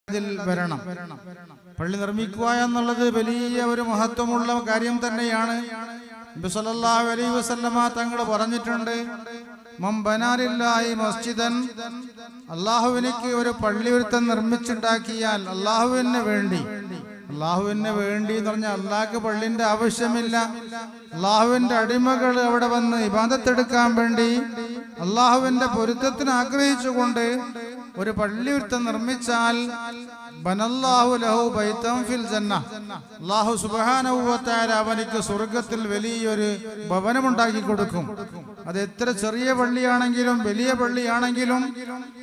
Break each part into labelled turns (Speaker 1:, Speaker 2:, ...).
Speaker 1: ഇതിൽ വരണം. പള്ളി നിർമ്മിക്കുക എന്നുള്ളത് വലിയ ഒരു മഹത്വമുള്ള കാര്യം തന്നെയാണ്. നബി സല്ലല്ലാഹു അലൈഹി വസല്ലമ തങ്ങൾ പറഞ്ഞിട്ടുണ്ട്, മൻ ബനാലില്ലാഹി മസ്ജിദൻ, അല്ലാഹുവിനിക്ക് ഒരു പള്ളി ഒരുത്തൻ നിർമ്മിച്ചുണ്ടാക്കിയാൽ അല്ലാഹുവിന് വേണ്ടി എന്ന് പറഞ്ഞാൽ അല്ലാഹ്ക്ക് പള്ളിന്റെ ആവശ്യമില്ല. അല്ലാഹുവിന്റെ അടിമകൾ അവിടെ വന്ന് ഇബാദത്തെടുക്കാൻ വേണ്ടി അല്ലാഹുവിന്റെ പൊരുത്തത്തിന് ആഗ്രഹിച്ചുകൊണ്ട് ഒരു പള്ളി ഒരുത്തൻ നിർമ്മിച്ചാൽ ബനല്ലാഹു ലഹു ബൈതൻ ഫിൽ ജന്ന, അല്ലാഹു സുബ്ഹാനഹു വ തആല അവനിക്ക് സ്വർഗ്ഗത്തിൽ വലിയൊരു ഭവനമുണ്ടാക്കി കൊടുക്കും. അത് എത്ര ചെറിയ പള്ളിയാണെങ്കിലും വലിയ പള്ളിയാണെങ്കിലും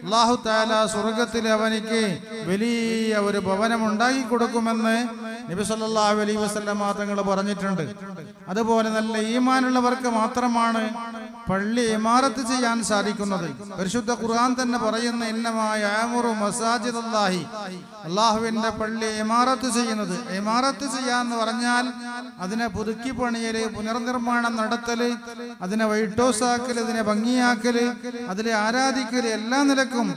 Speaker 1: അല്ലാഹു തആല സ്വർഗ്ഗത്തിൽ അവനിക്ക് വലിയ ഒരു ഭവനം ഉണ്ടാക്കി കൊടുക്കുമെന്ന് നബി സല്ലല്ലാഹു അലൈഹി വസല്ലമ തങ്ങൾ പറഞ്ഞിട്ടുണ്ട്. അതുപോലെ നല്ല ഈമാനുള്ളവർക്ക് മാത്രമാണ് പള്ളി ഇമാറത്ത് ചെയ്യാൻ സാധിക്കുന്നത്. പരിശുദ്ധ ഖുർആൻ തന്നെ പറയുന്ന ഇന്നമാ യഅമുറു മസാജിദല്ലാഹി, അല്ലാഹുവിന്റെ പള്ളി ഇമാറത്ത് ചെയ്യുന്നത്. ഇമാറത്ത് ചെയ്യാന്ന് പറഞ്ഞാൽ അതിനെ പുതുക്കി പണിയല്, പുനർനിർമ്മാണം നടത്തല്, അതിനെ വൈട്ടോസാക്കല്, അതിനെ ഭംഗിയാക്കല്, അതിലെ ആരാധിക്കല്, എല്ലാ നിലക്കും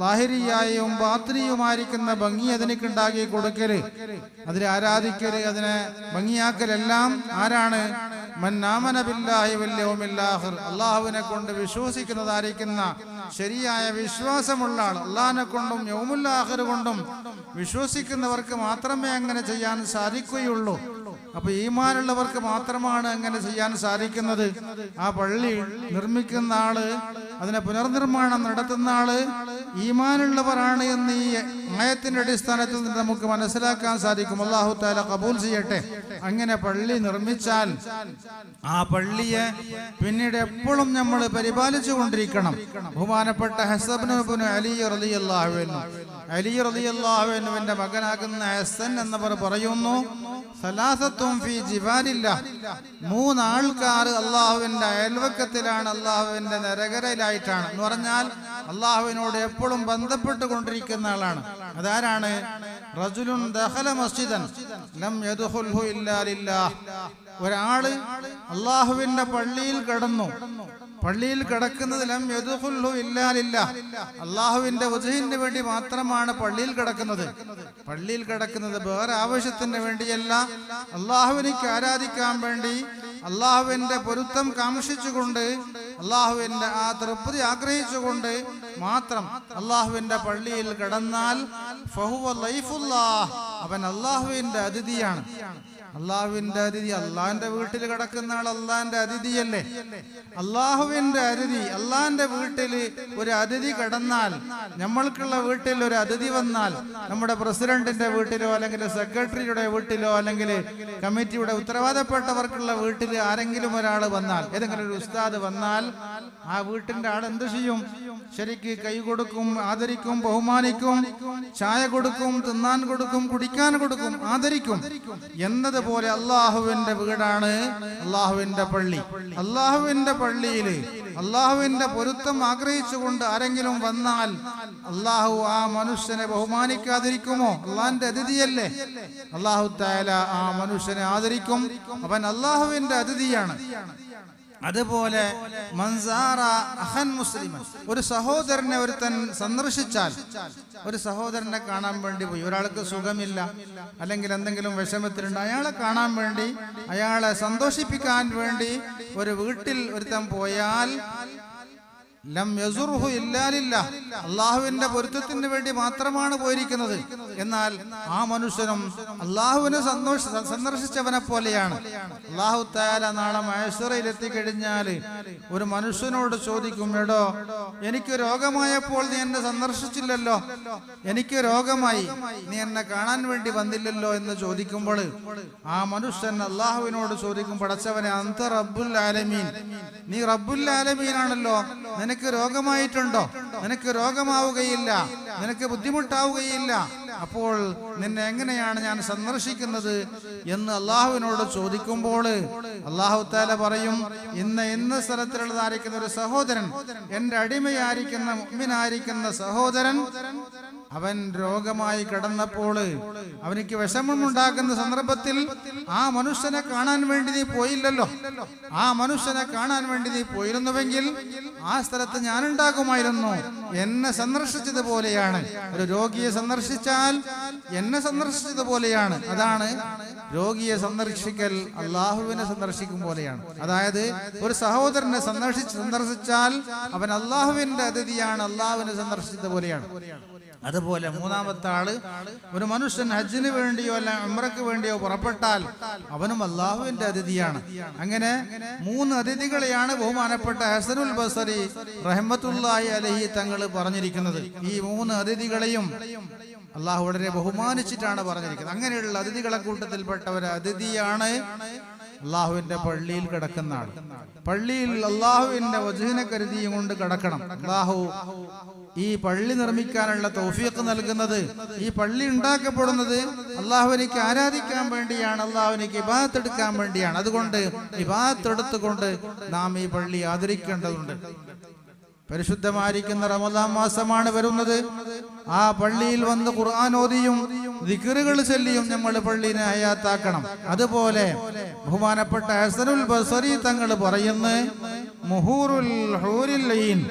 Speaker 1: ലാഹിരിയായും ബാത്രിയുമായിരിക്കുന്ന ഭംഗി അതിനൊക്കെ ഉണ്ടാക്കി കൊടുക്കല്, അതിലെ ആരാധിക്കല്, അതിനെ ഭംഗിയാക്കലെല്ലാം ആരാണ്? മൻ ആമന ബില്ലാഹി വൽ യൗമിൽ ആഖിർ, അല്ലാഹുവിനെ കൊണ്ട് വിശ്വസിക്കുന്നതായിരിക്കുന്ന ശരിയായ വിശ്വാസമുള്ള ആൾ, അല്ലാഹുവിനെ കൊണ്ടും യൗമുൽ ആഖിർ കൊണ്ടും വിശ്വസിക്കുന്നവർക്ക് മാത്രമേ അങ്ങനെ ചെയ്യാൻ സാധിക്കുകയുള്ളൂ. അപ്പൊ ഈമാനുള്ളവർക്ക് മാത്രമാണ് അങ്ങനെ ചെയ്യാൻ സാധിക്കുന്നത്. ആ പള്ളി നിർമ്മിക്കുന്ന ആള്, അതിനെ പുനർനിർമ്മാണം നടത്തുന്ന ആള് ഈമാനുള്ളവരാണ് എന്ന് ഈ ആയത്തിന്റെ അടിസ്ഥാനത്തിൽ നിന്ന് നമുക്ക് മനസ്സിലാക്കാൻ സാധിക്കും. അല്ലാഹു തആല ഖബൂൽ ചെയ്യട്ടെ. അങ്ങനെ പള്ളി നിർമ്മിച്ചാൽ ആ പള്ളിയെ പിന്നീട് എപ്പോഴും നമ്മൾ പരിപാലിച്ചു കൊണ്ടിരിക്കണം. ബഹുമാനപ്പെട്ട ഹസൻ ഇബ്നു അലി റളിയല്ലാഹു അൻഹു, അലി റളിയല്ലാഹു അൻഹുവിന്റെ മകനാകുന്ന ഹസൻ എന്നവർ പറയുന്നു, സലാസത്തും ഫീ ജിവാരില്ലാഹ്, മൂന്നാൾക്കാർ അല്ലാഹുവിന്റെ അയൽവക്കത്തിലാണ്, അല്ലാഹുവിന്റെ നരകരയിലായിട്ടാണ് എന്ന് പറഞ്ഞാൽ അല്ലാഹുവിനോട് എപ്പോഴും ബന്ധപ്പെട്ട് കൊണ്ടിരിക്കുന്ന ആളാണ്. അതാരാണ്? റജുലുൻ ദഖല മസ്ജിദൻ ലം യദ്ഖുൽഹു ഇല്ലാ ലില്ലാഹ്, ഒരാള് അല്ലാഹുവിന്റെ പള്ളിയിൽ കടന്നു. പള്ളിയിൽ കിടക്കുന്നത് ലം യദ്ഖുൽഹു ഇല്ലാ ലില്ലാഹ്, അല്ലാഹുവിന്റെ വജ്ഹിന് വേണ്ടി മാത്രമാണ് പള്ളിയിൽ കിടക്കുന്നത്. പള്ളിയിൽ കിടക്കുന്നത് വേറെ ആവശ്യത്തിന് വേണ്ടിയല്ല, അല്ലാഹുവിനെ ആരാധിക്കാൻ വേണ്ടി, അല്ലാഹുവിന്റെ പൊരുത്തം കാംക്ഷിച്ചുകൊണ്ട്, അല്ലാഹുവിന്റെ ആ തൃപ്തി ആഗ്രഹിച്ചുകൊണ്ട് മാത്രം അല്ലാഹുവിന്റെ പള്ളിയിൽ കിടന്നാൽ ഫഹുവ ലൈഫുല്ലാഹ്, അവൻ അല്ലാഹുവിന്റെ അതിഥിയാണ്. അള്ളാഹുവിന്റെ അതിഥി, അള്ളാഹിന്റെ വീട്ടിൽ കിടക്കുന്ന ആൾ അള്ളാഹിന്റെ അതിഥിയല്ലേ? അള്ളാഹുവിന്റെ അതിഥി, അള്ളാഹിന്റെ വീട്ടിൽ ഒരു അതിഥി കിടന്നാൽ, നമ്മൾക്കുള്ള വീട്ടിൽ ഒരു അതിഥി വന്നാൽ, നമ്മുടെ പ്രസിഡന്റിന്റെ വീട്ടിലോ അല്ലെങ്കിൽ സെക്രട്ടറിയുടെ വീട്ടിലോ അല്ലെങ്കിൽ കമ്മിറ്റിയുടെ ഉത്തരവാദപ്പെട്ടവർക്കുള്ള വീട്ടിൽ ആരെങ്കിലും ഒരാൾ വന്നാൽ, ഏതെങ്കിലും ഒരു ഉസ്താദ് വന്നാൽ, ആ വീട്ടിന്റെ ആൾ എന്ത് ചെയ്യും? ശരിക്ക് കൈ കൊടുക്കും, ആദരിക്കും, ബഹുമാനിക്കും, ചായ കൊടുക്കും, തിന്നാൻ കൊടുക്കും, കുടിക്കാൻ കൊടുക്കും, ആദരിക്കും. എന്നതുപോലെ അള്ളാഹുവിന്റെ വീടാണ് അള്ളാഹുവിന്റെ പള്ളി. അള്ളാഹുവിന്റെ പള്ളിയിൽ അള്ളാഹുവിന്റെ പൊരുത്തം ആഗ്രഹിച്ചുകൊണ്ട് ആരെങ്കിലും വന്നാൽ അള്ളാഹു ആ മനുഷ്യനെ ബഹുമാനിക്കാതിരിക്കുമോ? അള്ളാഹിന്റെ അതിഥിയല്ലേ? അള്ളാഹു തആല ആ മനുഷ്യനെ ആദരിക്കും. അവൻ അള്ളാഹുവിന്റെ അതിഥിയാണ്. അതുപോലെ മൻസാറ അഖൻ മുസ്ലിമൻ, ഒരു സഹോദരനെ ഒരുത്തൻ സന്ദർശിച്ചാൽ, ഒരു സഹോദരനെ കാണാൻ വേണ്ടി പോയി, ഒരാൾക്ക് സുഖമില്ല അല്ലെങ്കിൽ എന്തെങ്കിലും വിഷമത്തിലുണ്ട്, അയാളെ കാണാൻ വേണ്ടി, അയാളെ സന്തോഷിപ്പിക്കാൻ വേണ്ടി ഒരു വീട്ടിൽ ഒരുത്തൻ പോയാൽ ലം യസുറുഹു ഇല്ലാ ലില്ലാഹ്, അല്ലാഹുവിന്റെ പൊരുത്തത്തിന് വേണ്ടി മാത്രമാണ് പോയിരിക്കുന്നത്. എന്നാൽ ആ മനുഷ്യനും അല്ലാഹുവിനെ സന്ദർശിച്ചവനെ പോലെയാണ്. അല്ലാഹു തആല നാളെ മഹ്ശറയിൽ എത്തിക്കഴിഞ്ഞാൽ ഒരു മനുഷ്യനോട് ചോദിക്കും, എടോ എനിക്ക് രോഗമായപ്പോൾ നീ എന്നെ സന്ദർശിച്ചില്ലല്ലോ, എനിക്ക് രോഗമായി, നീ എന്നെ കാണാൻ വേണ്ടി വന്നില്ലല്ലോ എന്ന് ചോദിക്കുമ്പോൾ ആ മനുഷ്യൻ അല്ലാഹുവിനോട് ചോദിക്കും, പടച്ചവനെ, അന്ത റബ്ബുൽ ആലമീൻ, നീ റബ്ബുൽ ആലമീൻ ആണല്ലോ, നിനക്ക് രോഗമായിട്ടുണ്ടോ? നിനക്ക് രോഗമാവുകയില്ല, നിനക്ക് ബുദ്ധിമുട്ടാവുകയില്ല, അപ്പോൾ നിന്നെ എങ്ങനെയാണ് ഞാൻ സന്ദർശിക്കുന്നത് എന്ന് അള്ളാഹുവിനോട് ചോദിക്കുമ്പോൾ അള്ളാഹു തആല പറയും, ഇന്ന സ്ഥലത്തിലുള്ളതായിരിക്കുന്ന ഒരു സഹോദരൻ, എന്റെ അടിമയായിരിക്കുന്ന മുഅ്മിനായിരിക്കുന്ന സഹോദരൻ, അവൻ രോഗമായി കിടന്നപ്പോൾ അവനിക്ക് വിഷമമുണ്ടാക്കുന്ന സന്ദർഭത്തിൽ ആ മനുഷ്യനെ കാണാൻ വേണ്ടി നീ പോയില്ലല്ലോ. ആ മനുഷ്യനെ കാണാൻ വേണ്ടി നീ പോയിരുന്നുവെങ്കിൽ ആ സ്ഥലത്ത് ഞാനുണ്ടാകുമായിരുന്നു. എന്നെ സന്ദർശിച്ചതുപോലെയാണ്. ഒരു രോഗിയെ സന്ദർശിച്ചാൽ എന്നെ സന്ദർശിച്ചതുപോലെയാണ്. അതാണ് രോഗിയെ സന്ദർശിക്കൽ അള്ളാഹുവിനെ സന്ദർശിക്കും പോലെയാണ്. അതായത് ഒരു സഹോദരനെ സന്ദർശിച്ചാൽ അവൻ അള്ളാഹുവിന്റെ അതിഥിയാണ്, അള്ളാഹുവിനെ സന്ദർശിച്ചത് പോലെയാണ്. അതുപോലെ മൂന്നാമത്തെ ആള് ഒരു മനുഷ്യൻ ഹജ്ജിന് വേണ്ടിയോ അല്ല ഉംറയ്ക്ക് വേണ്ടിയോ പുറപ്പെട്ടാൽ അവനും അള്ളാഹുവിന്റെ അതിഥിയാണ്. അങ്ങനെ 3 അതിഥികളെയാണ് ബഹുമാനപ്പെട്ട ഹസനുൽ ബസരി റഹ്മത്തുള്ളാഹി അലൈഹി തങ്ങൾ പറഞ്ഞിരിക്കുന്നത്. ഈ 3 അതിഥികളെയും അള്ളാഹു വളരെ ബഹുമാനിച്ചിട്ടാണ് പറഞ്ഞിരിക്കുന്നത്. അങ്ങനെയുള്ള അതിഥികളെ കൂട്ടത്തിൽപ്പെട്ട ഒരു അതിഥിയാണ് അള്ളാഹുവിന്റെ പള്ളിയിൽ കിടക്കുന്ന ആൾ. പള്ളിയിൽ അള്ളാഹുവിന്റെ വജ്ഹിനെ കരുതിയും കൊണ്ട് കിടക്കണം. അള്ളാഹു ഈ പള്ളി നിർമ്മിക്കാനുള്ള തൗഫീഖ് നൽകുന്നത്, ഈ പള്ളി ഉണ്ടാക്കപ്പെടുന്നത് അള്ളാഹുവിനേക്ക് ആരാധിക്കാൻ വേണ്ടിയാണ്, അള്ളാഹുവിനേക്ക് ഇബാദത്ത് എടുക്കാൻ വേണ്ടിയാണ്. അതുകൊണ്ട് ഇബാദത്ത് എടുത്തുകൊണ്ട് നാം ഈ പള്ളി ആദരിക്കേണ്ടതുണ്ട്. പരിശുദ്ധമായിരിക്കുന്ന റമദാൻ മാസമാണ് വരുന്നത്. ആ പള്ളിയിൽ വന്ന് ഖുർആൻ ഓതിയും ദിക്റുകൾ ചൊല്ലിയും നമ്മൾ പള്ളിനെ ഹയാത്താക്കണം. അതുപോലെ ബഹുമാനപ്പെട്ട ഹസനുൽ ബസരി തങ്ങൾ പറയുന്നു, മുഹൂറുൽ ഹൂറിൽ ലൈൻ,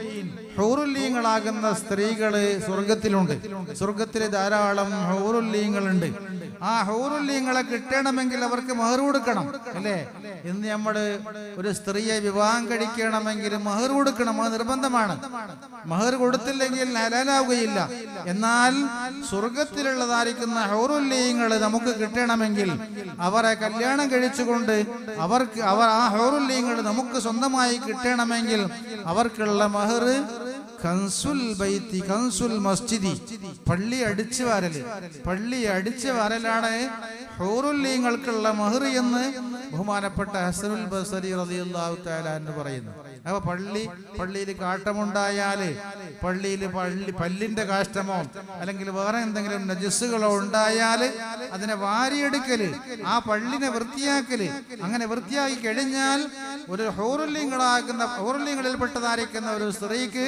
Speaker 1: ഹൂറുല്ലീങ്ങളാകുന്ന സ്ത്രീകള് സ്വർഗത്തിലുണ്ട്. സ്വർഗത്തിൽ ധാരാളം ഹൂറുല്ലീങ്ങളുണ്ട്. ആ ഹൂറുല്ലീങ്ങളെ കിട്ടണമെങ്കിൽ അവർക്ക് മഹർ കൊടുക്കണം, അല്ലേ? ഇന്ന് നമ്മള് ഒരു സ്ത്രീയെ വിവാഹം കഴിക്കണമെങ്കിൽ മഹർ കൊടുക്കണം, അത് നിർബന്ധമാണ്. മഹർ കൊടുത്തില്ലെങ്കിൽ ഹലാലാവുകയില്ല. എന്നാൽ സ്വർഗത്തിലുള്ളതായിരിക്കുന്ന ഹൂറുല്ലീങ്ങൾ നമുക്ക് കിട്ടണമെങ്കിൽ അവരെ കല്യാണം കഴിച്ചുകൊണ്ട് അവർ ആ ഹൂറുല്ലീങ്ങൾ നമുക്ക് സ്വന്തമായി കിട്ടണമെങ്കിൽ അവർക്കുള്ള മഹർ കൻസുൽ ബൈത്തി കൻസുൽ മസ്ജിദി, പള്ളി അടിച്ചു വാരലാണ് ഹൂറുല്ലീങ്ങൾക്കുള്ള മഹർ എന്ന് ബഹുമാനപ്പെട്ട ഹസനുൽ ബസരി റളിയല്ലാഹു തആല എന്ന് പറയുന്നു. അപ്പൊ പള്ളിയിൽ കാട്ടമുണ്ടായാല് പല്ലിന്റെ കാഷ്ടമോ അല്ലെങ്കിൽ വേറെ എന്തെങ്കിലും നജസ്സുകളോ ഉണ്ടായാല് അതിനെ വാരിയെടുക്കല്, ആ പള്ളിനെ വൃത്തിയാക്കല്, അങ്ങനെ വൃത്തിയാക്കി കഴിഞ്ഞാൽ ഒരു ഹൂറുല്ലീങ്ങളിൽപ്പെട്ടതായിരിക്കുന്ന ഒരു സ്ത്രീക്ക്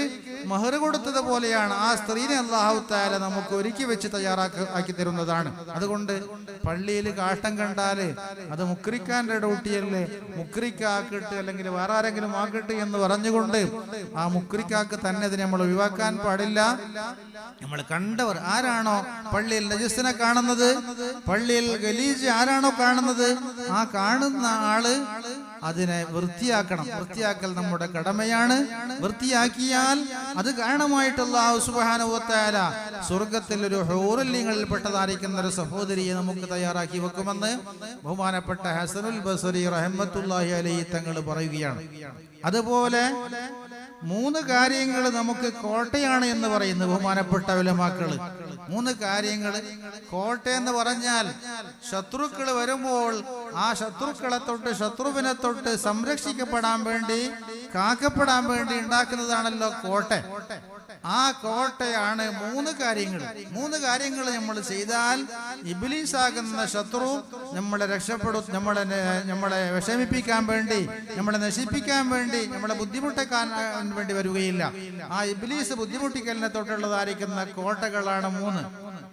Speaker 1: മഹർ കൊടുത്തത് പോലെയാണ്. ആ സ്ത്രീനെ അല്ലാഹു തആല നമുക്ക് ഒരുക്കി വെച്ച് തയ്യാറാക്കി തരുന്നതാണ്. അതുകൊണ്ട് പള്ളിയിൽ കാഷ്ടം കണ്ടാല് അത് മുക്രിക്കാന്റെ ഡ്യൂട്ടിയല്ലേ, മുക്രിക്കാക്കിട്ട് അല്ലെങ്കിൽ വേറെ ആരെങ്കിലും ആക്കട്ടെ എന്ന് പറഞ്ഞുകൊണ്ട് ആ മുക്രിക്കാക്ക് തന്നെ അതിനെ നമ്മൾ ഒഴിവാക്കാൻ പാടില്ല. നമ്മൾ കണ്ടവർ ആരാണോ പള്ളിയിൽ നജസ്സിനെ കാണുന്നത്, പള്ളിയിൽ ഗലീജ് ആരാണോ കാണുന്നത്, ആ കാണുന്ന ആള് അതിനെ വൃത്തിയാക്കണം. വൃത്തിയാക്കൽ നമ്മുടെ കടമയാണ്. വൃത്തിയാക്കിയാൽ അത് കാരണമായിട്ട് അല്ലാഹു സുബ്ഹാനഹു വ തആല സ്വർഗ്ഗത്തിൽ ഒരു ഹൂറുല്ലീങ്ങളിൽ പെട്ടതായിരിക്കുന്ന ഒരു സഹോദരിയെ നമുക്ക് തയ്യാറാക്കി വെക്കുമെന്ന് ബഹുമാനപ്പെട്ട ഹസനുൽ ബസരി റഹ്മത്തുള്ളാഹി അലൈഹി തങ്ങൾ പറയുകയാണ്. അതുപോലെ 3 കാര്യങ്ങൾ നമുക്ക് കോട്ടയാണ് എന്ന് പറയുന്നു ബഹുമാനപ്പെട്ട ഉലമാക്കള്. 3 കാര്യങ്ങൾ കോട്ടയെന്ന് പറഞ്ഞാൽ ശത്രുക്കൾ വരുമ്പോൾ ആ ശത്രുക്കളെ തൊട്ട് ശത്രുവിനെ തൊട്ട് സംരക്ഷിക്കപ്പെടാൻ വേണ്ടി കാക്കപ്പെടാൻ വേണ്ടി ഉണ്ടാക്കുന്നതാണല്ലോ കോട്ട. ആ കോട്ടയാണ് 3 കാര്യങ്ങൾ. 3 കാര്യങ്ങൾ നമ്മൾ ചെയ്താൽ ഇബ്ലീസാകുന്ന ശത്രു നമ്മളെ രക്ഷപ്പെടും, നമ്മളെ വിഷമിപ്പിക്കാൻ വേണ്ടി, നമ്മളെ നശിപ്പിക്കാൻ വേണ്ടി, നമ്മളെ ബുദ്ധിമുട്ടിക്കാൻ വേണ്ടി വരികയില്ല. ആ ഇബ്ലീസ് ബുദ്ധിമുട്ടിക്കലിനെ തൊട്ടുള്ളതായിരിക്കുന്ന കോട്ടകളാണ് 3.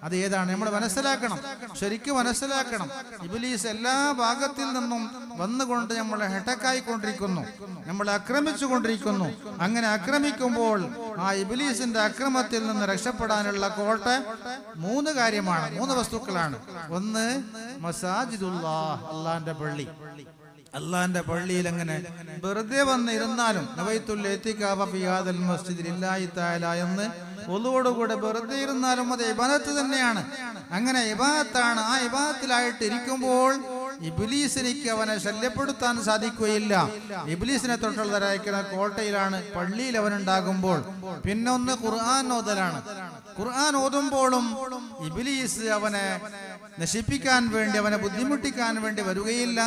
Speaker 1: അത് ഏതാണ് നമ്മൾ മനസ്സിലാക്കണം, ശരിക്കും മനസ്സിലാക്കണം. ഇബ്ലീസ് എല്ലാ ഭാഗത്തിൽ നിന്നും വന്നുകൊണ്ട് നമ്മളെ ഹെട്ടക്കായിക്കൊണ്ടിരിക്കുന്നു, നമ്മളെ ആക്രമിച്ചു കൊണ്ടിരിക്കുന്നു. അങ്ങനെ ആക്രമിക്കുമ്പോൾ ആ ഇബ്ലീസിന്റെ അക്രമത്തിൽ നിന്ന് രക്ഷപ്പെടാനുള്ള കോട്ട 3 കാര്യമാണ്, 3 വസ്തുക്കളാണ്. ഒന്ന് മസാജിദുല്ലാഹ്, അള്ളാന്റെ പള്ളി. അള്ളാന്റെ പള്ളിയിൽ അങ്ങനെ വെറുതെ വന്നിരുന്നാലും നവൈത്തുൽ ഇത്തികാഫ ഫീ ഹാദൽ മസ്ജിദി ലില്ലാഹി തആല എന്ന് ഒന്നുകൂടെ വെറുതെ ഇരുന്നാലും അത് ഇബാദത്ത് തന്നെയാണ്. അങ്ങനെ ഇബാദത്താണ്. ആ ഇബാദത്തിലായിട്ട് ഇരിക്കുമ്പോൾ ഇബ്ലീസിനിക്ക് അവനെ ശല്യപ്പെടുത്താൻ സാധിക്കുകയില്ല. ഇബ്ലീസിനെ തൊട്ടുള്ളതായിരിക്കുന്ന കോട്ടയിലാണ് പള്ളിയിൽ അവനുണ്ടാകുമ്പോൾ. പിന്നെ ഒന്ന് ഖുർആൻ ഓതലാണ്. ഖുർആൻ ഓതുമ്പോഴും ഇബ്ലീസ് അവനെ നശിപ്പിക്കാൻ വേണ്ടി, അവനെ ബുദ്ധിമുട്ടിക്കാൻ വേണ്ടി വരികയില്ല.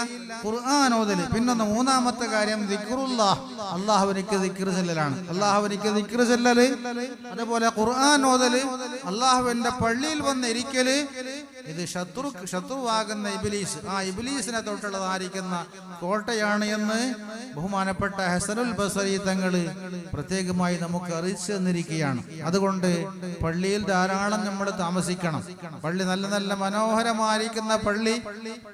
Speaker 1: ഖുർആൻ ഓതല്. പിന്നൊന്ന് 3-ാമത്തെ കാര്യം ദിക്റുല്ലാഹ്, അള്ളാഹുവിനിക്ക് ദിക്ർ ചൊല്ലലാണ്. അള്ളാഹുവിനിക്ക് ദിക്ർ ചൊല്ലല്, അതുപോലെ ഖുർആൻ ഓതല്, അള്ളാഹുവിന്റെ പള്ളിയിൽ വന്ന് ഇരിക്കല്, ഇത് ശത്രുവാകുന്ന ഇബ്ലീസ്, ആ ഇബ്ലീസിനെ തൊട്ടുള്ളതായിരിക്കുന്ന കോട്ടയാണ് എന്ന് ബഹുമാനപ്പെട്ട ഹസനുൽ ബസരി തങ്ങള് പ്രത്യേകമായി നമുക്ക് അറിയിച്ചു തന്നിരിക്കുകയാണ്. അതുകൊണ്ട് പള്ളിയിൽ ധാരാളം നമ്മൾ താമസിക്കണം. പള്ളി നല്ല നല്ല മനോഹരമായിരിക്കുന്ന പള്ളി.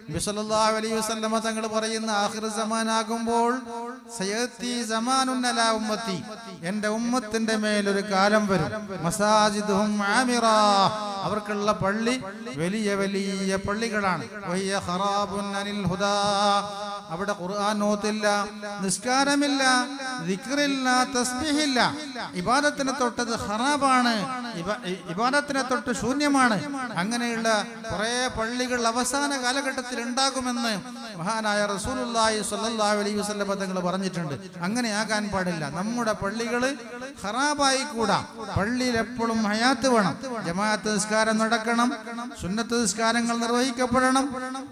Speaker 1: നബി സല്ലല്ലാഹു അലൈഹി വസല്ലമ തങ്ങൾ പറയുന്ന ആഖിർ സമാനാകുമ്പോൾ സയത്തി സമാനുൻ അലാ ഉമ്മത്തി, എന്റെ ഉമ്മത്തിന്റെ മേലൊരു കാലം വരും, മസാജിദുഹും ആമിറാ, അവർക്കുള്ള പള്ളി വലിയ വലിയ പള്ളികളാണ്. വഹിയ ഖറാബുൻ അനിൽ ഹുദാ, അവിടെ ഖുർആൻ ഓതില്ല, നിസ്കാരമില്ല, ദിക്റില്ല, തസ്ബീഹില്ല. ഇബാദത്തിനെ തൊട്ടത് ഖറാബാണ്, ഇബാദത്തിനെ തൊട്ട് ശൂന്യമാണ്. അങ്ങനെയുള്ള കുറെ പള്ളികൾ അവസാന കാലഘട്ടത്തിൽ ഉണ്ടാകുമെന്ന് മഹാനായ റസൂലുള്ളാഹി സ്വല്ലല്ലാഹു അലൈഹി വസല്ലം തങ്ങൾ പറഞ്ഞിട്ടുണ്ട്. അങ്ങനെ ആകാൻ പാടില്ല. നമ്മുടെ പള്ളികൾ ഖറാബായി കൂടാ. പള്ളിയിൽ എപ്പോഴും ഹയാത്ത് വേണം. ജമാഅത്ത് നിസ്കാരം നടക്കണം, സുന്നത്ത് നിസ്കാരങ്ങൾ നിർവഹിക്കപ്പെടണം,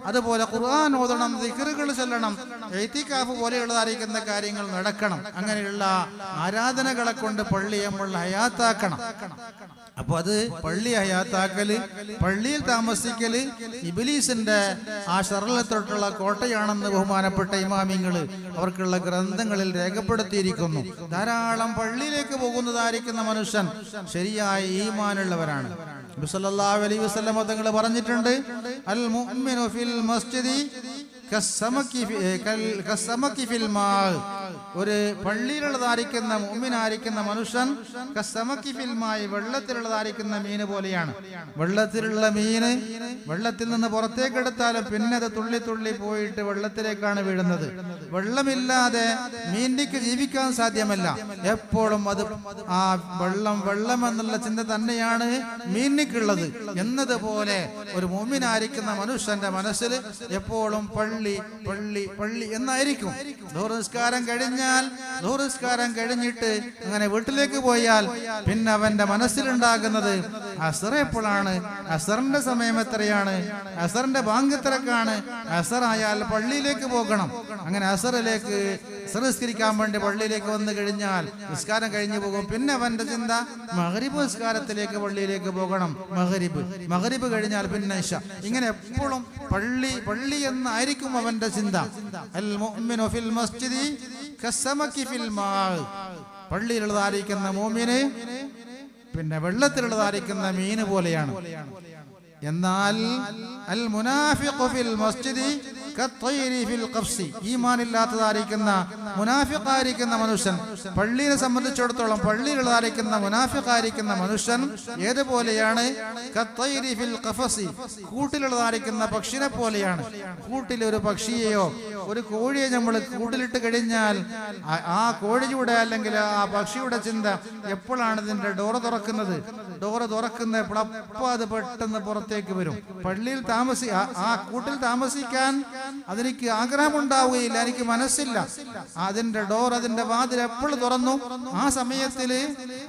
Speaker 1: അതുപോലെ ഖുർആൻ ഓതണം, ദിക്റുകൾ ചൊല്ലണം, ഇഅ്തികാഫ് പോലെയുള്ളതായിരിക്കുന്ന കാര്യങ്ങൾ നടക്കണം. അങ്ങനെയുള്ള ആരാധനകളെ കൊണ്ട് പള്ളി നമ്മൾ ഹയാത്താക്കണം. അപ്പൊ അത് പള്ളി ഹയാത്താക്കല്, പള്ളിയിൽ താമസിക്കല് ഇബ്ലീസിന്റെ ആ ശർലത്തോട്ടുള്ള കോട്ടയാണെന്ന് ബഹുമാനപ്പെട്ട ഇമാമിങ്ങള് അവർക്കുള്ള ഗ്രന്ഥങ്ങളിൽ രേഖപ്പെടുത്തിയിരിക്കുന്നു. ധാരാളം പള്ളിയിലേക്ക് പോകുന്നതായിരിക്കുന്ന മനുഷ്യൻ ശരിയായ ഈമാനുള്ളവരാണ്. നബി സല്ലല്ലാഹു അലൈഹി വസല്ലം തങ്ങൾ പറഞ്ഞിട്ടുണ്ട്, അൽ മുഅ്മിനു ഫിൽ മസ്ജിദി കസ്സമക്കി ഫിൽ മാ, ഒരു പള്ളിയിലുള്ളതായിരിക്കുന്ന മുഅ്മിനായിരിക്കുന്ന മനുഷ്യൻ കസ്സമക്കി ഫിൽ മാ, വെള്ളത്തിലുള്ളതായിരിക്കുന്ന മീന് പോലെയാണ്. വെള്ളത്തിലുള്ള മീന് വെള്ളത്തിൽ നിന്ന് പുറത്തേക്ക് എടുത്താലും പിന്നെ അത് തുള്ളി തുള്ളി പോയിട്ട് വെള്ളത്തിലേക്കാണ് വീഴുന്നത്. വെള്ളമില്ലാതെ മീനിക്ക് ജീവിക്കാൻ സാധ്യമല്ല. എപ്പോഴും അത് ആ വെള്ളം എന്നുള്ള ചിന്ത തന്നെയാണ് മീനിക്കുള്ളത്. എന്നതുപോലെ ഒരു മുഅ്മിനായിരിക്കുന്ന മനുഷ്യന്റെ മനസ്സിൽ എപ്പോഴും പള്ളി പള്ളി പള്ളി എന്നായിരിക്കും. ദുഹ്ർ കഴിഞ്ഞിട്ട് അങ്ങനെ വീട്ടിലേക്ക് പോയാൽ പിന്നെ അവന്റെ മനസ്സിലുണ്ടാകുന്നത് അസർ എപ്പോഴാണ്, അസറിന്റെ സമയം എത്രയാണ്, അസറിന്റെ ബാങ്ക് എത്രക്കാണ്, അസർ ആയാൽ പള്ളിയിലേക്ക് പോകണം. അങ്ങനെ അസറിലേക്ക് നിസ്കരിക്കാൻ വേണ്ടി പള്ളിയിലേക്ക് വന്നു കഴിഞ്ഞാൽ നിസ്കാരം കഴിഞ്ഞു പോകും. പിന്നെ അവന്റെ ചിന്ത മഗ്രിബ് നിസ്കാരത്തിലേക്ക് പള്ളിയിലേക്ക് പോകണം. മഗ്രിബ് കഴിഞ്ഞാൽ പിന്നെ ഇശ. ഇങ്ങനെ എപ്പോഴും പള്ളി പള്ളി എന്നായിരിക്കും അവന്റെ ചിന്ത. അൽ മുഅ്മിനു ഫിൽ മസ്ജിദി കസ്സമക്കി ഫിൽ മാ, പള്ളിയിലുള്ളതായിരിക്കുന്ന മുഅ്മിന് പിന്നെ വെള്ളത്തിലുള്ളതായിരിക്കുന്ന മീന് പോലെയാണ്. എന്നാൽ അൽ മുനാഫിഖു ഫിൽ മസ്ജിദി കത്തൈരി ഫിൽ ഖഫ്സി, ഈമാനില്ലാത്തതായിരിക്കുന്ന മുനാഫിഖായിരിക്കുന്ന മനുഷ്യൻ, പള്ളിയെ സംബന്ധിച്ചിടത്തോളം പള്ളിയിലുള്ളതായിരിക്കുന്ന മുനാഫിഖായിരിക്കുന്ന മനുഷ്യൻ ഏതുപോലെയാണ്? കത്തൈരി ഫിൽ ഖഫസി, കൂട്ടിലുള്ളതായിരിക്കുന്ന പക്ഷിനെ പോലെയാണ്. കൂട്ടിൽ ഒരു പക്ഷിയെയോ ഒരു കോഴിയെ നമ്മൾ കൂട്ടിലിട്ട് കഴിഞ്ഞാൽ ആ കോഴിയുടെ അല്ലെങ്കിൽ ആ പക്ഷിയുടെ ചിന്ത എപ്പോഴാണ് ഇതിന്റെ ഡോറ് തുറക്കുന്നത്? ഡോറ് തുറക്കുന്ന എപ്പോഴപ്പോൾ അത് പെട്ടെന്ന് പുറത്തേക്ക് വരും. പള്ളിയിൽ ആ കൂട്ടിൽ താമസിക്കാൻ അതെനിക്ക് ആഗ്രഹമുണ്ടാവുകയില്ല, എനിക്ക് മനസ്സില്ല. അതിന്റെ ഡോർ, അതിന്റെ വാതിൽ എപ്പോൾ തുറന്നു ആ സമയത്തില്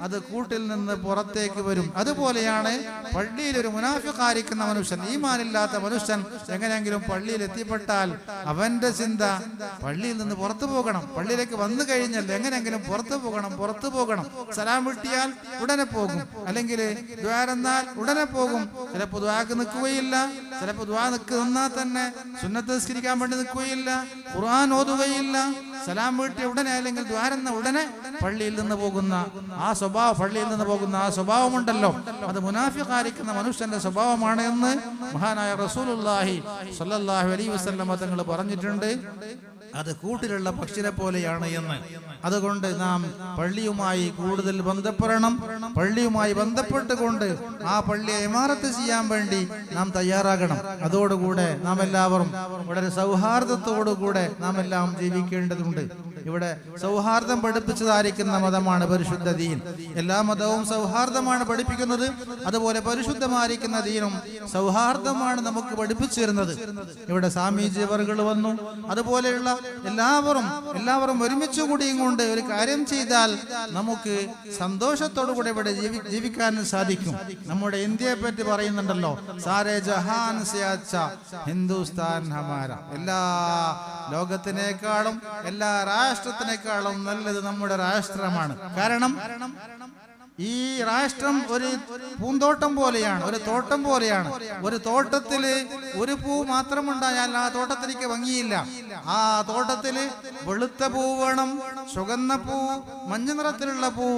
Speaker 1: അത് കൂട്ടിൽ നിന്ന് പുറത്തേക്ക് വരും. അതുപോലെയാണ് പള്ളിയിൽ ഒരു മുനാഫിഖായിരിക്കുന്ന മനുഷ്യൻ, ഈമാനില്ലാത്ത മനുഷ്യൻ എങ്ങനെയെങ്കിലും പള്ളിയിൽ എത്തിപ്പെട്ടാൽ അവന്റെ ചിന്ത പള്ളിയിൽ നിന്ന് പുറത്തു പോകണം. പള്ളിയിലേക്ക് വന്നു കഴിഞ്ഞാൽ എങ്ങനെയെങ്കിലും പുറത്തു പോകണം. സലാം വിട്ടിയാൽ ഉടനെ പോകും, അല്ലെങ്കിൽ ദ്വാരെന്നാൽ ഉടനെ പോകും. ചിലപ്പോൾ ദ്വാക്ക് നിൽക്കുകയില്ല, ചിലപ്പോൾ ദ്വാ നിന്നാൽ തന്നെ സുന്നത്ത് നിസ്കരിക്കാൻ വേണ്ടി നിൽക്കുകയില്ല, ഖുർആൻ ഓതുകയില്ല. സലാം വീട്ടിയ ഉടനെ അല്ലെങ്കിൽ ദ്വാരെന്ന ഉടനെ പള്ളിയിൽ നിന്ന് പോകുന്ന ആ സ്വഭാവമുണ്ടല്ലോ, അത് മുനാഫിഖായിരിക്കുന്ന മനുഷ്യന്റെ സ്വഭാവമാണ് എന്ന് മഹാനായ റസൂലുള്ളാഹി സ്വല്ലല്ലാഹു അലൈഹി വസല്ലം തങ്ങൾ പറഞ്ഞിട്ടുണ്ട്. അത് കൂട്ടിലുള്ള പക്ഷിനെ പോലെയാണ് എന്ന്. അതുകൊണ്ട് നാം പള്ളിയുമായി കൂടുതൽ ബന്ധപ്പെടണം. പള്ളിയുമായി ബന്ധപ്പെട്ടുകൊണ്ട് ആ പള്ളിയെ ഇമാറത്ത് ചെയ്യാൻ വേണ്ടി നാം തയ്യാറാകണം. അതോടുകൂടെ നാം എല്ലാവരും വളരെ സൗഹാർദ്ദത്തോടുകൂടെ നാം എല്ലാം ജീവിക്കേണ്ടതുണ്ട്. ഇവിടെ സൗഹാർദ്ദം പഠിപ്പിച്ചതായിരിക്കുന്ന മതമാണ് പരിശുദ്ധ ദീൻ. എല്ലാ മതവും സൗഹാർദ്ദമാണ് പഠിപ്പിക്കുന്നത്. അതുപോലെ പരിശുദ്ധമായിരിക്കുന്ന ദീനും സൗഹാർദ്ദമാണ് നമുക്ക് പഠിപ്പിച്ചു തരുന്നത്. ഇവിടെ സാമീജ്യവറുകൾ വന്നു, അതുപോലെയുള്ള എല്ലാവരും ഒരുമിച്ച് കൂടിയും കൊണ്ട് ഒരു കാര്യം ചെയ്താൽ നമുക്ക് സന്തോഷത്തോടു കൂടെ ഇവിടെ ജീവിക്കാൻ സാധിക്കും. നമ്മുടെ ഇന്ത്യയെ പറ്റി പറയുന്നുണ്ടല്ലോ, സാരേ ജഹാൻ സേ അച്ഛാ ഹിന്ദുസ്ഥാൻ ഹമാര, എല്ലാ ലോകത്തിനേക്കാളും എല്ലാ രാഷ്ട്രത്തിനേക്കാളും നല്ലത് നമ്മുടെ രാഷ്ട്രമാണ്. കാരണം ഈ രാഷ്ട്രം ഒരു പൂന്തോട്ടം പോലെയാണ്, ഒരു തോട്ടം പോലെയാണ്. ഒരു തോട്ടത്തില് ഒരു പൂ മാത്രം ഉണ്ടായാൽ ആ തോട്ടത്തിലേക്ക് ഭംഗിയില്ല. ആ തോട്ടത്തില് വെളുത്ത പൂ വേണം, ചുവന്ന പൂ, മഞ്ഞ നിറത്തിലുള്ള പൂ,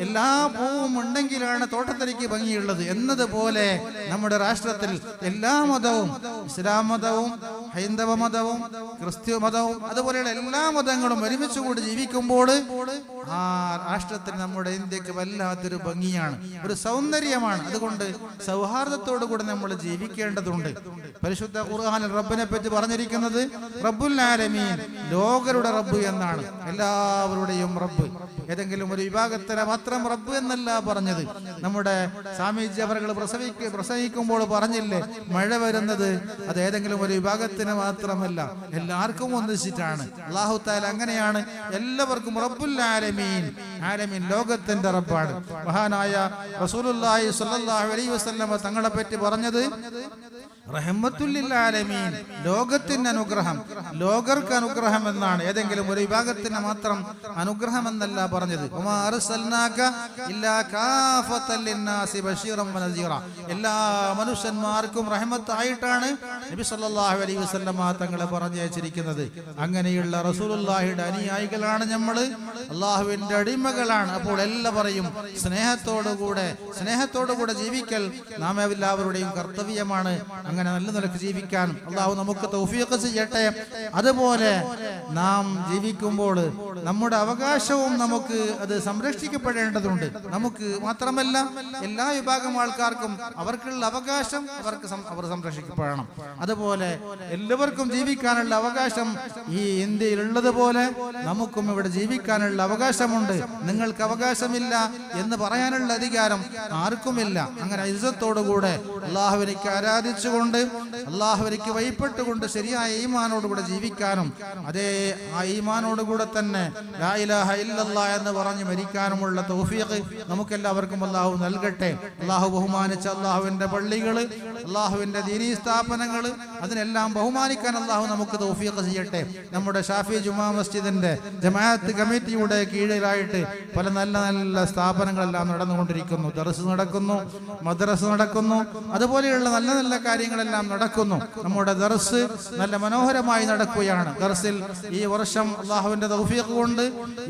Speaker 1: എല്ലാ പൂവും ഉണ്ടെങ്കിലാണ് തോട്ടത്തിലേക്ക് ഭംഗിയുള്ളത്. എന്നതുപോലെ നമ്മുടെ രാഷ്ട്രത്തിൽ എല്ലാ മതവും, ഇസ്ലാം മതവും ഹൈന്ദവ മതവും ക്രിസ്ത്യൻ മതവും അതുപോലെയുള്ള എല്ലാ മതങ്ങളും ഒരുമിച്ച് കൂടി ജീവിക്കുമ്പോൾ ആ രാഷ്ട്രത്തിന്, നമ്മുടെ ഇന്ത്യക്ക് വല്ലാത്തൊരു ഭംഗിയാണ്, ഒരു സൗന്ദര്യമാണ്. അതുകൊണ്ട് സൗഹാർദ്ദത്തോടു കൂടെ നമ്മൾ ജീവിക്കേണ്ടതുണ്ട്. പരിശുദ്ധ ഖുർആനിൽ റബ്ബിനെ പറ്റി പറഞ്ഞിരിക്കുന്നത് റബ്ബുൽ ആലമീൻ, ലോകരുടെ റബ്ബ് എന്നാണ്. എല്ലാവരുടെയും റബ്ബ്. ഏതെങ്കിലും ഒരു വിഭാഗത്തിലെ മാത്രം റബ്ബ് എന്നല്ല പറഞ്ഞത്. നമ്മുടെ സ്വാമീജി അവர்கள் പ്രസംഗിക്കുമ്പോൾ പറഞ്ഞില്ലേ, മഴ വരുന്നത് അത് ഏതെങ്കിലും ഒരു വിഭാഗത്തിന് മാത്രമല്ല, എല്ലാവർക്കും ഒന്നിച്ചിട്ടാണ്. അല്ലാഹു തആല അങ്ങനെയാണ്, എല്ലാവർക്കും റബ്ബുൽ ആലമീൻ. ആലമീൻ ലോകത്തിന്റെ റബ്ബാണ്. മഹാനായ റസൂലുള്ളാഹി സ്വല്ലല്ലാഹു അലൈഹി വസല്ലം തങ്ങളെ പറ്റി പറഞ്ഞത് റഹ്മത്തുൽ ലിൽ ആലമീൻ, ലോകത്തിന് അനുഗ്രഹം, ലോകർക്ക് അനുഗ്രഹം എന്നാണ്. ഏതെങ്കിലും ഒരു വിഭാഗത്തിന് മാത്രം അനുഗ്രഹം എന്നല്ല പറഞ്ഞത്. വമാ അർസൽനാക ഇല്ലാ കാഫത്തൽ ലിന്നാസി ബശീറൻ വനസീറ, എല്ലാ മനുഷ്യന്മാർക്കും റഹ്മത്തായിട്ടാണ് നബി സല്ലല്ലാഹു അലൈഹി വസല്ലം തങ്ങളെ പറഞ്ഞയച്ചിരിക്കുന്നത്. അങ്ങനെയുള്ള റസൂലുള്ളാഹിയുടെ അനുയായികളാണ് നമ്മൾ, അല്ലാഹുവിന്റെ അടിമകളാണ്. അപ്പോൾ എല്ലാം പറയും സ്നേഹത്തോടുകൂടെ ജീവിക്കൽ നാം എല്ലാവരുടെയും കർത്തവ്യമാണ്. അങ്ങനെ നല്ല നിലക്ക് ജീവിക്കാൻ അല്ലാഹു നമുക്ക് തൗഫീഖ് ചെയ്യട്ടെ. അതുപോലെ നാം ജീവിക്കുമ്പോൾ നമ്മുടെ അവകാശവും നമുക്ക് അത് സംരക്ഷിക്കപ്പെടേണ്ടതുണ്ട്. നമുക്ക് മാത്രമല്ല, എല്ലാ വിഭാഗം ആൾക്കാർക്കും അവർക്കുള്ള അവകാശം അവർ സംരക്ഷിക്കപ്പെടണം. അതുപോലെ എല്ലാവർക്കും ജീവിക്കാനുള്ള അവകാശം ഈ ഇന്ത്യയിലുള്ളതുപോലെ നമുക്കും ഇവിടെ ജീവിക്കാനുള്ള അവകാശമുണ്ട്. നിങ്ങൾക്ക് അവകാശമില്ല എന്ന് പറയാനുള്ള അധികാരം ആർക്കുമില്ല. അങ്ങനെ ഇസ്സത്തോടുകൂടെ അല്ലാഹുവിനെ ആരാധിച്ചുകൊണ്ട്, അല്ലാഹുവിനെ വഴിപ്പെട്ടുകൊണ്ട് ശരിയായ ഈമാനോടുകൂടെ ജീവിക്കാനും, അതേ ആ ഈമാനോടുകൂടെ തന്നെ ലാ ഇലാഹ ഇല്ലല്ലാഹ് എന്ന് പറഞ്ഞ് മരിക്കാനുമുള്ള തൗഫീഖ് നമുക്കെല്ലാവർക്കും അല്ലാഹു നൽകട്ടെ. അല്ലാഹു ബഹുമാനിച്ച അല്ലാഹുവിന്റെ പള്ളികൾ, അല്ലാഹുവിന്റെ ദീനീ സ്ഥാപനങ്ങൾ, അതിനെല്ലാം ബഹുമാനിക്കാൻ അല്ലാഹു നമുക്ക് തൗഫീഖ് ചെയ്യട്ടെ. നമ്മുടെ ഷാഫി ജുമാ മസ്ജിദിന്റെ ജമാഅത്ത് കമ്മിറ്റിയുടെ കീഴിലായിട്ട് പല നല്ല നല്ല സ്ഥാപനങ്ങളെല്ലാം നടന്നുകൊണ്ടിരിക്കുന്നു. ദർസ് നടക്കുന്നു, മദ്രസ നടക്കുന്നു, അതുപോലെയുള്ള നല്ല നല്ല കാര്യങ്ങളെല്ലാം നടക്കുന്നു. നമ്മുടെ ദർസ് നല്ല മനോഹരമായി നടക്കുകയാണ്. ദർസിൽ ഈ വർഷം അല്ലാഹുവിന്റെ തൗഫീഖ് കൊണ്ട്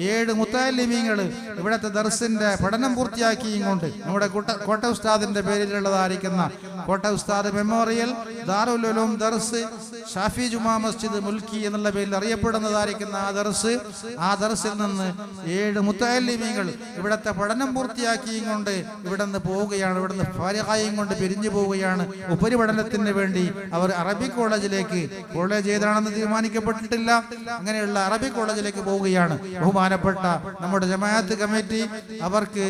Speaker 1: 7 മുത്തഅല്ലിമീങ്ങൾ ഇവിടുത്തെ ദർസിന്റെ പഠനം പൂർത്തിയാക്കിയും കൊണ്ട് നമ്മുടെ കോട്ട ഉസ്താദിന്റെ പേരിലുള്ളതായിരിക്കുന്ന കോട്ട ഉസ്താദ് മെമ്മോറിയൽ ദാറുൽ ഉലൂം ദർസ് ഷാഫി ജുമാ മസ്ജിദ് മുൽക്കി എന്നുള്ള പേരിൽ അറിയപ്പെടുന്നതായിരിക്കുന്ന ആ ദർസിൽ നിന്ന് 7 മുത്തഅല്ലിമീങ്ങൾ ഇവിടുത്തെ പഠനം പൂർത്തിയാക്കിയും കൊണ്ട് ഇവിടുന്ന് പോവുകയാണ്. ഇവിടുന്ന് ഫാരിഖായും കൊണ്ട് പിരിഞ്ഞു പോവുകയാണ്. ഉപരിപഠനത്തിന് വേണ്ടി അവർ അറബി കോളേജിലേക്ക്, കോളേജ് ഏതാണെന്ന് തീരുമാനിക്കപ്പെട്ടിട്ടില്ല, അങ്ങനെയുള്ള അറബി കോളേജിലേക്ക് പോവുകയാണ്. ബഹുമാനപ്പെട്ട നമ്മുടെ ജമാഅത്ത് കമ്മിറ്റി അവർക്ക്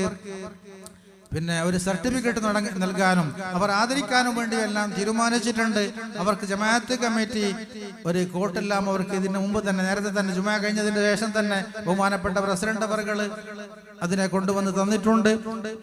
Speaker 1: പിന്നെ ഒരു സർട്ടിഫിക്കറ്റ് നൽകാനും അവർ ആദരിക്കാനും വേണ്ടി എല്ലാം തീരുമാനിച്ചിട്ടുണ്ട്. അവർക്ക് ജമാഅത്ത് കമ്മിറ്റി ഒരു കോട്ടെല്ലാം അവർക്ക് ഇതിന് മുമ്പ് തന്നെ, നേരത്തെ തന്നെ ജുമാ കഴിഞ്ഞതിന് ശേഷം തന്നെ ബഹുമാനപ്പെട്ട പ്രസിഡന്റ് അവർകൾ അതിനെ കൊണ്ടുവന്ന് തന്നിട്ടുണ്ട്,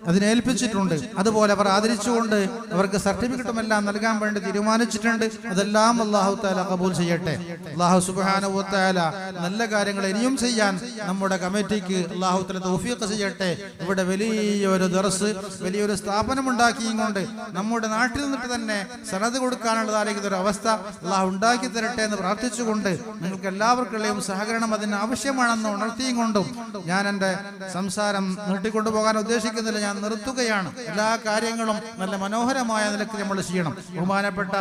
Speaker 1: അതിനെ ഏൽപ്പിച്ചിട്ടുണ്ട്. അതുപോലെ അവർ ആദരിച്ചുകൊണ്ട് അവർക്ക് സർട്ടിഫിക്കറ്റും എല്ലാം നൽകാൻ വേണ്ടി തീരുമാനിച്ചിട്ടുണ്ട്. അതെല്ലാം അല്ലാഹു തആല ഖബൂൽ ചെയ്യട്ടെ. അല്ലാഹു സുബ്ഹാനഹു വ തആല നല്ല കാര്യങ്ങൾ ഇനിയും ചെയ്യാൻ നമ്മുടെ കമ്മിറ്റിക്ക് അല്ലാഹു തആല തൗഫീഖ് ചെയ്യട്ടെ. ഇവിടെ വലിയൊരു ദർസ്, വലിയൊരു സ്ഥാപനം ഉണ്ടാക്കിയും കൊണ്ട് നമ്മുടെ നാട്ടിൽ നിന്നിട്ട് തന്നെ സനത് കൊടുക്കാനുള്ളതായിരിക്കുന്ന ഒരു അവസ്ഥ അല്ലാഹു ഉണ്ടാക്കി തരട്ടെ എന്ന് പ്രാർത്ഥിച്ചുകൊണ്ട് നിങ്ങൾക്ക് എല്ലാവർക്കുള്ളയും സഹകരണം അതിന് ആവശ്യമാണെന്ന് ഉണർത്തിയും കൊണ്ടും ഞാൻ എൻ്റെ സംസാരം നീട്ടിക്കൊണ്ടുപോകാൻ ഉദ്ദേശിക്കുന്നില്ല. ഞാൻ നിർത്തുകയാണ്. എല്ലാ കാര്യങ്ങളും നല്ല മനോഹരമായ നിലയ്ക്ക് നമ്മൾ ചെയ്യണം. ബഹുമാനപ്പെട്ട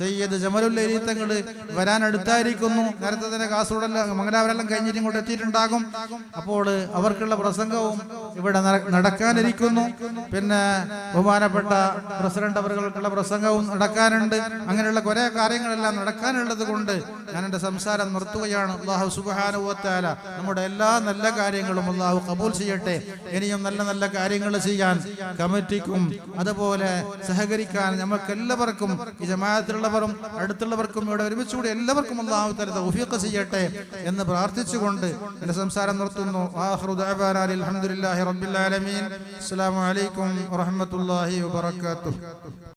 Speaker 1: സയ്യിദ് ജമലുൽ തങ്ങൾ വരാനടുത്തായിരിക്കുന്നു. നേരത്തെ തന്നെ കാസർഗോഡെല്ലാം മംഗലാപുരെല്ലാം കഴിഞ്ഞിട്ട് ഇങ്ങോട്ട് എത്തിയിട്ടുണ്ടാകും. അപ്പോൾ അവർക്കുള്ള പ്രസംഗവും ഇവിടെ നടക്കാനിരിക്കുന്നു. പിന്നെ ബഹുമാനപ്പെട്ട പ്രസിഡന്റ് അവർക്കുള്ള പ്രസംഗവും നടക്കാനുണ്ട്. അങ്ങനെയുള്ള കുറെ കാര്യങ്ങളെല്ലാം നടക്കാനുള്ളത് കൊണ്ട് ഞാൻ എൻ്റെ സംസാരം നിർത്തുകയാണ്. അല്ലാഹു സുബ്ഹാനഹു വ തആല നമ്മുടെ എല്ലാ നല്ല കാര്യങ്ങളും അല്ലാഹു ഖബൂൽ ചെയ്യട്ടെ. ഇനിയും നല്ല നല്ല കാര്യങ്ങൾ ചെയ്യാൻ കമ്മിറ്റിക്കും അതുപോലെ സഹകരിക്കാൻ നമുക്ക് എല്ലാവർക്കും, ഈ ജമാഅത്തിലുള്ളവരും അടുത്തുള്ളവർക്കും ഇവിടെ ഒരുമിച്ചുകൂടി എല്ലാവർക്കും അല്ലാഹു തആല തൗഫീഖ് ചെയ്യട്ടെ എന്ന് പ്രാർത്ഥിച്ചുകൊണ്ട് എൻ്റെ സംസാരം നിർത്തുന്നു. ആഖിറു ദഅവാനാ അൽഹംദുലില്ലാഹി റബ്ബിൽ ആലമീൻ. അസ്സലാമു അലൈക്കും വറഹ്മത്തുള്ളാഹി വബറകാതുഹു.